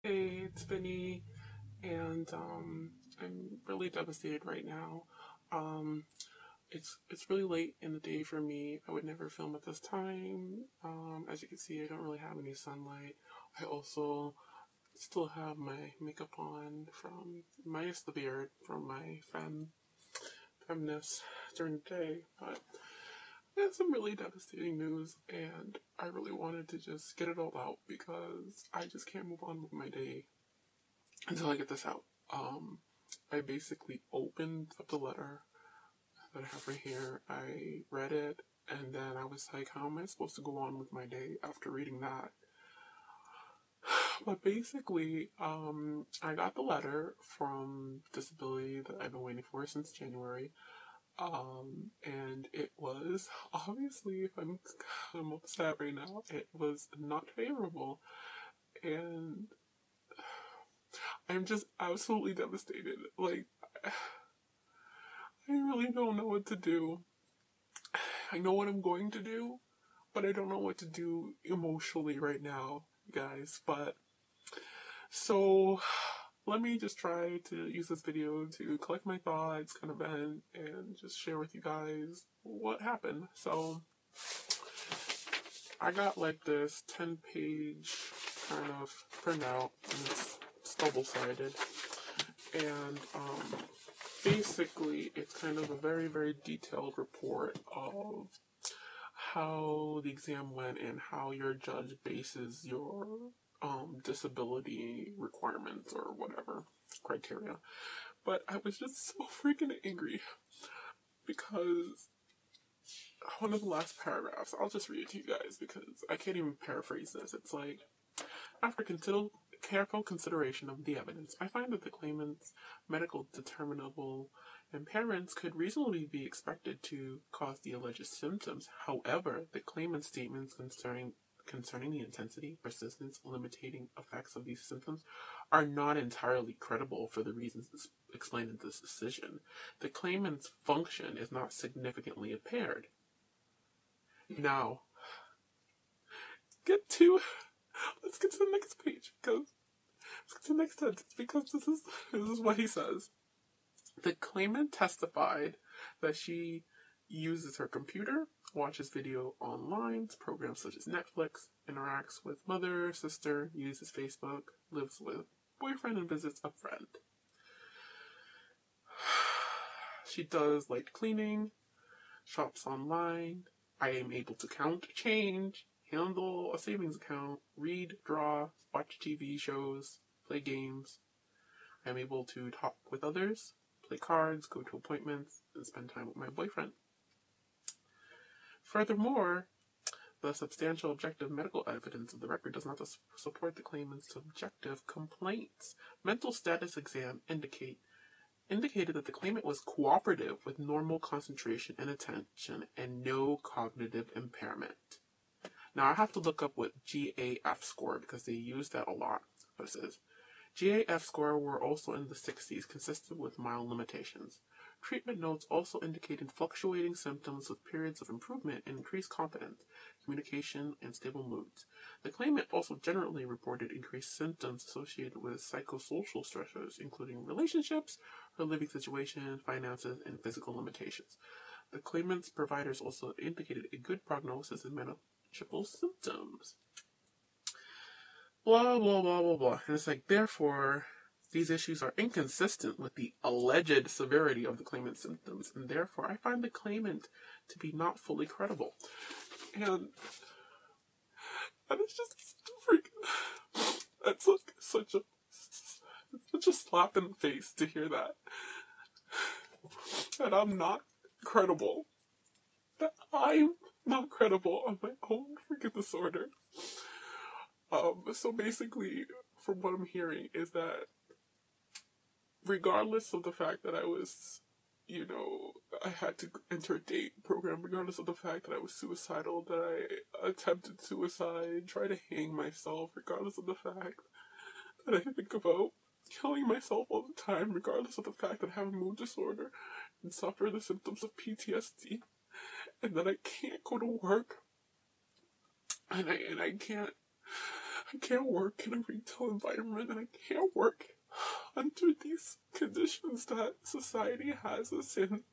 Hey, it's Vinny, and I'm really devastated right now. Um, it's really late in the day for me. I would never film at this time. As you can see, I don't really have any sunlight. I also still have my makeup on from minus the beard from my feminist during the day, but I had some really devastating news, and I really wanted to just get it all out because I just can't move on with my day until I get this out. I basically opened up the letter that I have right here. I read it, and then I was like, how am I supposed to go on with my day after reading that? But basically, I got the letter from disability that I've been waiting for since January. And it was obviously, if I'm upset right now, it was not favorable, and I'm just absolutely devastated. Like, I really don't know what to do. I know what I'm going to do, but I don't know what to do emotionally right now, guys. But so let me just try to use this video to collect my thoughts, kind of vent, and just share with you guys what happened. So I got like this 10-page kind of printout, and it's double-sided, and basically it's kind of a very, very detailed report of how the exam went and how your judge bases your disability requirements or whatever criteria. But I was just so freaking angry because one of the last paragraphs, I'll just read it to you guys because I can't even paraphrase this. It's like, after careful consideration of the evidence, I find that the claimant's medical determinable impairments could reasonably be expected to cause the alleged symptoms. However, the claimant's statements concerning the intensity, persistence, limiting effects of these symptoms are not entirely credible for the reasons explained in this decision. The claimant's function is not significantly impaired. Now, let's get to the next page because let's get to the next sentence because this is what he says. The claimant testified that she uses her computer, watches video online, programs such as Netflix, interacts with mother, sister, uses Facebook, lives with boyfriend, and visits a friend. She does light cleaning, shops online. I am able to count change, handle a savings account, read, draw, watch TV shows, play games. I am able to talk with others, play cards, go to appointments, and spend time with my boyfriend. Furthermore, the substantial objective medical evidence of the record does not support the claimant's subjective complaints. Mental status exam indicated that the claimant was cooperative with normal concentration and attention and no cognitive impairment. Now I have to look up what GAF score because they use that a lot. But it says, GAF score were also in the 60s, consistent with mild limitations. Treatment notes also indicated fluctuating symptoms with periods of improvement and increased confidence, communication, and stable moods. The claimant also generally reported increased symptoms associated with psychosocial stressors, including relationships, her living situation, finances, and physical limitations. The claimant's providers also indicated a good prognosis and manageable symptoms. Blah, blah, blah, blah, blah. And it's like, therefore, these issues are inconsistent with the alleged severity of the claimant's symptoms, and therefore I find the claimant to be not fully credible. And it's just freaking, that's like such a slap in the face to hear that. That I'm not credible. That I'm not credible on my own freaking disorder. So basically, from what I'm hearing, is that regardless of the fact that I was, I had to enter a date program, regardless of the fact that I was suicidal, that I attempted suicide, tried to hang myself, regardless of the fact that I think about killing myself all the time, regardless of the fact that I have a mood disorder and suffer the symptoms of PTSD, and that I can't go to work, and I can't I can't work in a retail environment, and I can't work under these conditions that society has us in.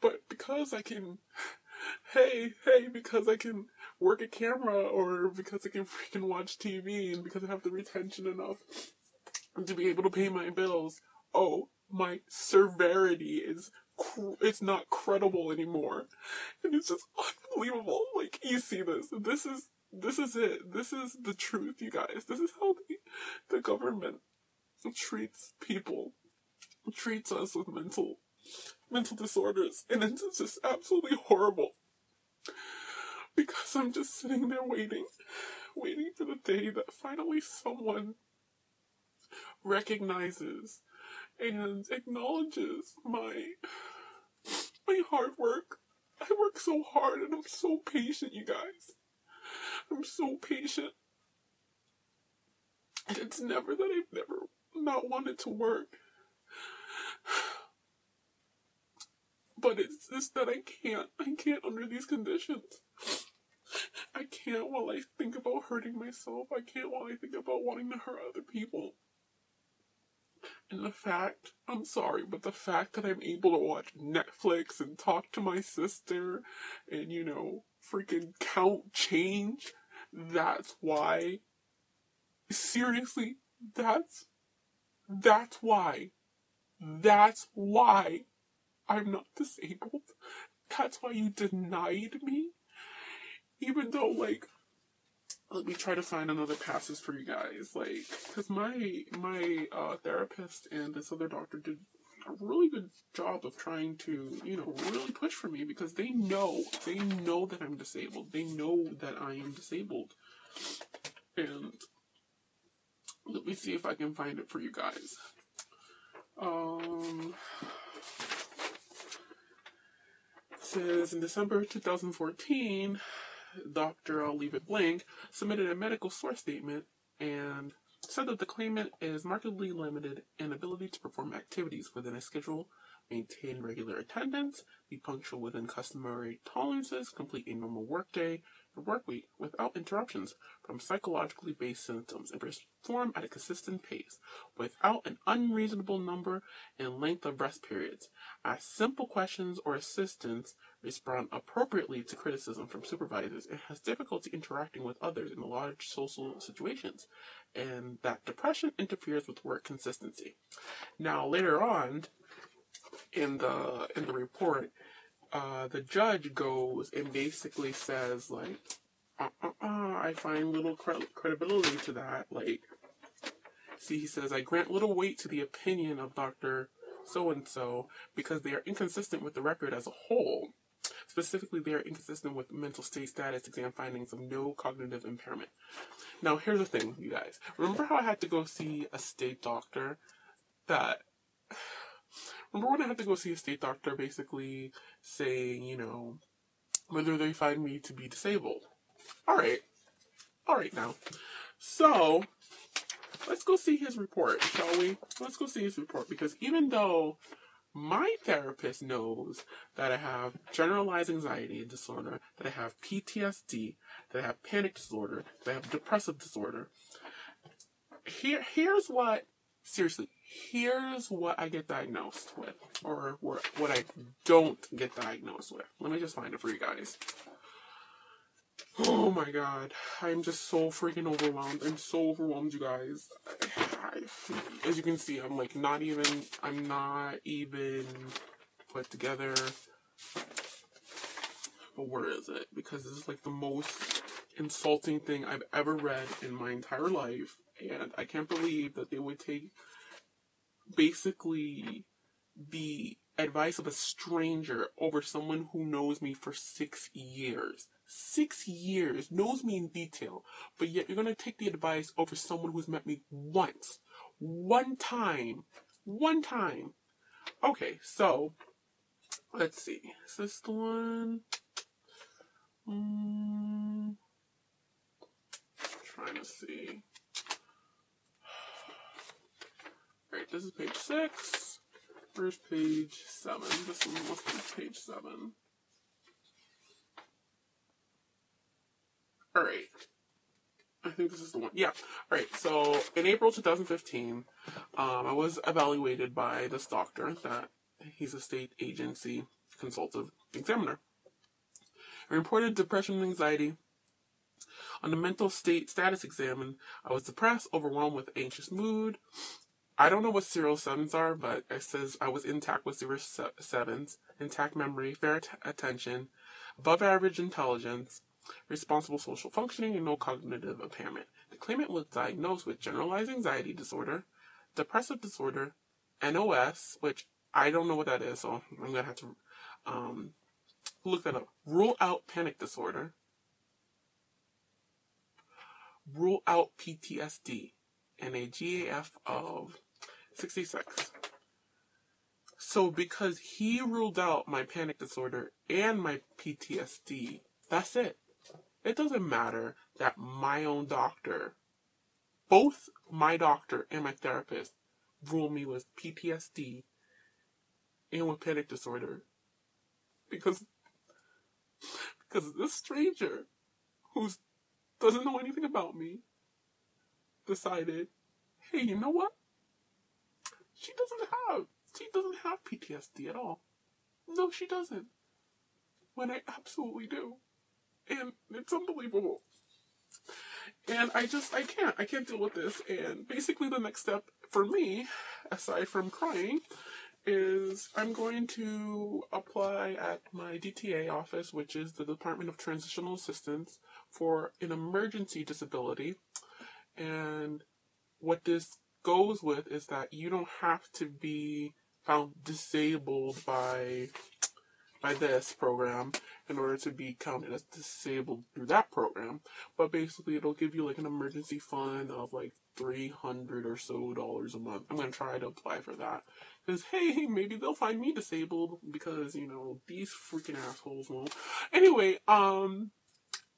But because I can, because I can work a camera, or because I can freaking watch TV, and because I have the retention enough to be able to pay my bills, oh, my severity is, it's not credible anymore. And it's just unbelievable. Like, you see this. This is it. This is the truth, you guys. This is how the government treats people, treats us with mental disorders. And it's just absolutely horrible. Because I'm just sitting there waiting for the day that finally someone recognizes and acknowledges my hard work. I work so hard, and I'm so patient, you guys. I'm so patient. And it's never that I've never not wanted to work. But it's just that I can't under these conditions. I can't while I think about hurting myself. I can't while I think about wanting to hurt other people. And the fact, I'm sorry, but the fact that I'm able to watch Netflix and talk to my sister and, you know, freaking count change, that's why. Seriously, that's why. That's why I'm not disabled. That's why you denied me. Even though, like, let me try to find another passage for you guys, like, because my therapist and this other doctor did a really good job of trying to, you know, really push for me, because they know that I'm disabled. They know that I am disabled. And let me see if I can find it for you guys. It says in December 2014, Dr. I'll leave it blank, submitted a medical source statement and said that the claimant is markedly limited in ability to perform activities within a schedule, maintain regular attendance, be punctual within customary tolerances, complete a normal workday or work week without interruptions from psychologically based symptoms, and perform at a consistent pace without an unreasonable number and length of rest periods. Ask simple questions or assistance, respond appropriately to criticism from supervisors, and has difficulty interacting with others in large social situations, and that depression interferes with work consistency. Now, later on in the report, the judge goes and basically says, like, I find little credibility to that. Like, see, he says, I grant little weight to the opinion of Dr. So-and-so because they are inconsistent with the record as a whole. Specifically, they are inconsistent with mental state status exam findings of no cognitive impairment. Now, here's the thing, you guys. Remember how I had to go see a state doctor Remember when I had to go see a state doctor basically saying, you know, whether they find me to be disabled? Alright now. So, let's go see his report, shall we? Let's go see his report, because even though my therapist knows that I have generalized anxiety disorder, that I have PTSD, that I have panic disorder, that I have depressive disorder, here's what I get diagnosed with, or what I don't get diagnosed with. Let me just find it for you guys. Oh my god, I'm just so freaking overwhelmed. I'm so overwhelmed, you guys. As you can see, I'm not even put together. But where is it? Because this is like the most insulting thing I've ever read in my entire life. And I can't believe that they would take basically the advice of a stranger over someone who knows me for 6 years. 6 years, knows me in detail, but yet you're going to take the advice over someone who's met me once. One time. Okay, so, let's see. Is this the one? Trying to see. Alright, this is page 6. Where's page 7? This one must be page 7. Alright. think this is the one. Yeah. All right. So in April 2015, I was evaluated by this doctor that he's a state agency consultative examiner. I reported depression and anxiety. On the mental state status exam, I was depressed, overwhelmed with anxious mood. I don't know what 07s are, but it says I was intact with 07s, intact memory, fair attention, above average intelligence, responsible social functioning, and no cognitive impairment. The claimant was diagnosed with generalized anxiety disorder, depressive disorder, NOS, which I don't know what that is, so I'm going to have to look that up. Rule out panic disorder, rule out PTSD, and a GAF of 66. So because he ruled out my panic disorder and my PTSD, that's it. It doesn't matter that my own doctor, both my doctor and my therapist, ruled me with PTSD and with panic disorder. Because this stranger who doesn't know anything about me decided, hey, you know what? She doesn't have PTSD at all. No, she doesn't. When I absolutely do. And it's unbelievable. And I can't deal with this. And basically the next step for me, aside from crying, is I'm going to apply at my DTA office, which is the Department of Transitional Assistance, for an emergency disability. And what this goes with is that you don't have to be found disabled by this program in order to be counted as disabled through that program. But basically it'll give you like an emergency fund of like $300 or so a month. I'm going to try to apply for that. Because, hey, maybe they'll find me disabled because, you know, these freaking assholes won't. Anyway,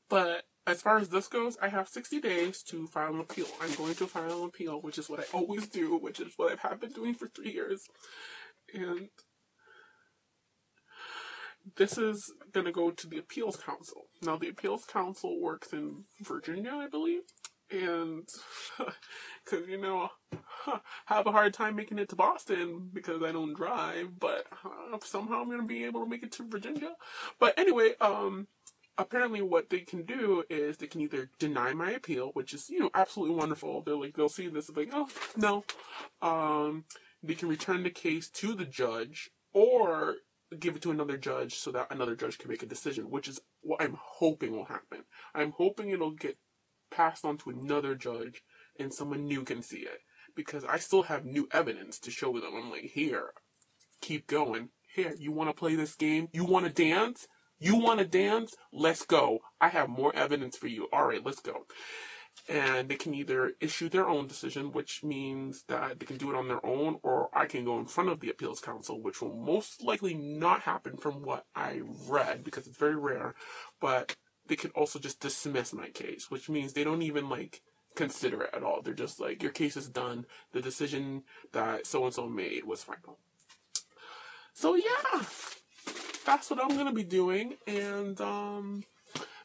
but as far as this goes, I have 60 days to file an appeal. I'm going to file an appeal, which is what I always do, which is what I have been doing for 3 years. And this is going to go to the Appeals Council. Now, the Appeals Council works in Virginia, I believe. And, because, you know, I have a hard time making it to Boston because I don't drive. But somehow I'm going to be able to make it to Virginia. But anyway, apparently what they can do is they can either deny my appeal, which is, you know, absolutely wonderful. They'll see this and be like, oh, no. They can return the case to the judge or give it to another judge so that another judge can make a decision, which is what I'm hoping will happen. I'm hoping it'll get passed on to another judge and someone new can see it. Because I still have new evidence to show them. I'm like, here, keep going. Here, you want to play this game? You want to dance? You want to dance? Let's go. I have more evidence for you. All right, let's go. And they can either issue their own decision, which means that they can do it on their own, or I can go in front of the Appeals Council, which will most likely not happen from what I read, because it's very rare. But they can also just dismiss my case, which means they don't even, like, consider it at all. They're just like, your case is done. The decision that so-and-so made was final. So, yeah. That's what I'm going to be doing, and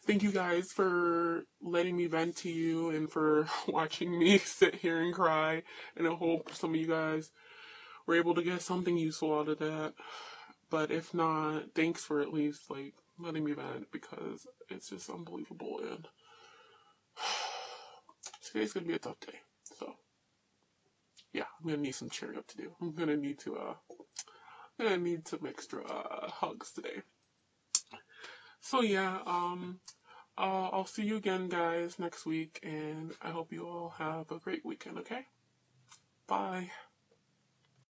thank you guys for letting me vent to you and for watching me sit here and cry, and I hope some of you guys were able to get something useful out of that. But if not, thanks for at least, like, letting me vent, because it's just unbelievable, and today's going to be a tough day, so yeah, I'm going to need some cheering up to do. I'm going to need some extra hugs today. So yeah, I'll see you again, guys, next week, and I hope you all have a great weekend, okay? Bye.